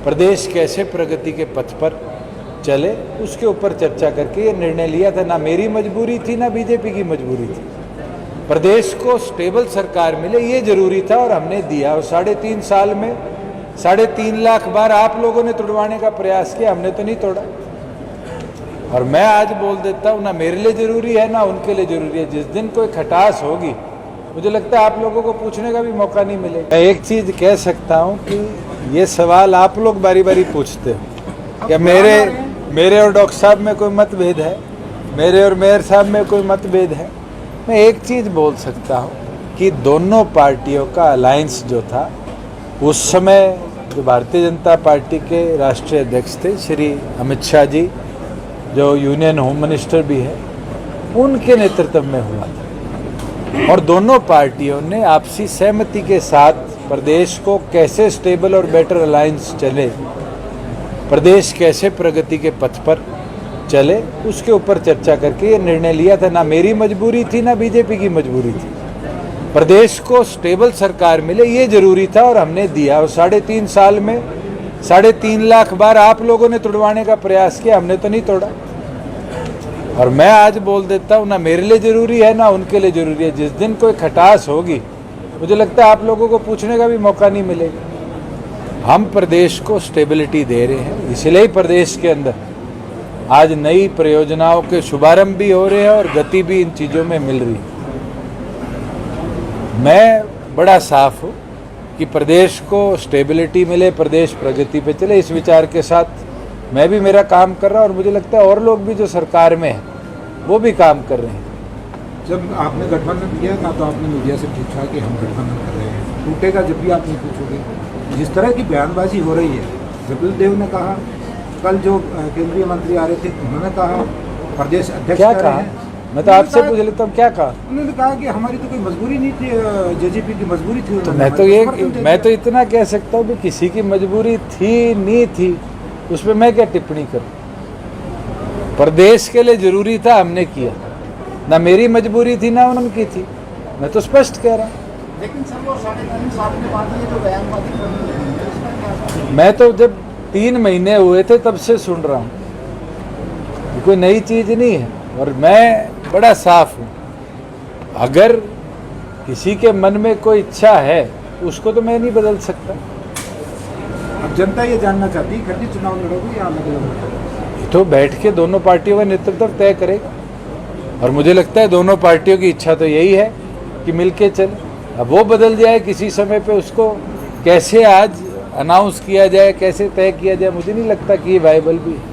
प्रदेश कैसे प्रगति के पथ पर चले, उसके ऊपर चर्चा करके ये निर्णय लिया था। ना मेरी मजबूरी थी, ना बीजेपी की मजबूरी थी। प्रदेश को स्टेबल सरकार मिले ये जरूरी था और हमने दिया। और 3.5 साल में 3.5 लाख बार आप लोगों ने तोड़वाने का प्रयास किया, हमने तो नहीं तोड़ा। और मैं आज बोल देता हूँ, ना मेरे लिए जरूरी है ना उनके लिए जरूरी है। जिस दिन कोई खटास होगी, मुझे लगता है आप लोगों को पूछने का भी मौका नहीं मिलेगा। मैं एक चीज कह सकता हूँ कि ये सवाल आप लोग बारी बारी पूछते हो क्या मेरे और डॉक्टर साहब में कोई मतभेद है, मेरे और मेयर साहब में कोई मतभेद है। मैं एक चीज बोल सकता हूँ कि दोनों पार्टियों का अलायंस जो था, उस समय जो भारतीय जनता पार्टी के राष्ट्रीय अध्यक्ष थे श्री अमित शाह जी, जो यूनियन होम मिनिस्टर भी है, उनके नेतृत्व में हुआ था। और दोनों पार्टियों ने आपसी सहमति के साथ प्रदेश को कैसे स्टेबल और बेटर अलायंस चले, प्रदेश कैसे प्रगति के पथ पर चले, उसके ऊपर चर्चा करके ये निर्णय लिया था। ना मेरी मजबूरी थी, ना बीजेपी की मजबूरी थी। प्रदेश को स्टेबल सरकार मिले ये जरूरी था और हमने दिया। और 3.5 साल में 3.5 लाख बार आप लोगों ने तोड़वाने का प्रयास किया, हमने तो नहीं तोड़ा। और मैं आज बोल देता हूँ, ना मेरे लिए जरूरी है ना उनके लिए जरूरी है। जिस दिन कोई खटास होगी, मुझे लगता है आप लोगों को पूछने का भी मौका नहीं मिलेगा। हम प्रदेश को स्टेबिलिटी दे रहे हैं, इसलिए प्रदेश के अंदर आज नई परियोजनाओं के शुभारंभ भी हो रहे हैं और गति भी इन चीज़ों में मिल रही है। मैं बड़ा साफ हूँ कि प्रदेश को स्टेबिलिटी मिले, प्रदेश प्रगति पे चले, इस विचार के साथ मैं भी मेरा काम कर रहा हूँ और मुझे लगता है और लोग भी जो सरकार में हैं वो भी काम कर रहे हैं। जब आपने गठबंधन किया था तो आपने मीडिया से पूछा कि हम गठबंधन कर रहे हैं, टूटेगा जब भी आप नहीं पूछोगे। जिस तरह की बयानबाजी हो रही है, कपिल देव ने कहा, कल जो केंद्रीय मंत्री आ रहे थे उन्होंने कहा, प्रदेश अध्यक्ष क्या कहा? मैं तो आपसे पूछ लेता हूँ, क्या कहा? उन्होंने कहा कि हमारी तो कोई मजबूरी नहीं थी, जेजेपी की मजबूरी थी। तो मैं तो इतना कह सकता हूँ कि किसी की मजबूरी थी नहीं थी, उस पर मैं क्या टिप्पणी करूँ। प्रदेश के लिए जरूरी था, हमने किया। ना मेरी मजबूरी थी ना उनकी थी, मैं तो स्पष्ट कह रहा हूँ। लेकिन सर वो 3.5 साल के बाद ये जो बयानबाजी कर रही है, इसका क्या? मैं तो जब 3 महीने हुए थे तब से सुन रहा हूँ, कोई नई चीज नहीं है। और मैं बड़ा साफ हूँ, अगर किसी के मन में कोई इच्छा है उसको तो मैं नहीं बदल सकता। अब जनता ये जानना चाहती है, इकट्ठी चुनाव लड़ोगे या अलग अलग? तो बैठ के दोनों पार्टियों का नेतृत्व तय करेगा और मुझे लगता है दोनों पार्टियों की इच्छा तो यही है कि मिलके चले। अब वो बदल जाए किसी समय पे, उसको कैसे आज अनाउंस किया जाए, कैसे तय किया जाए, मुझे नहीं लगता कि ये वायबल भी है।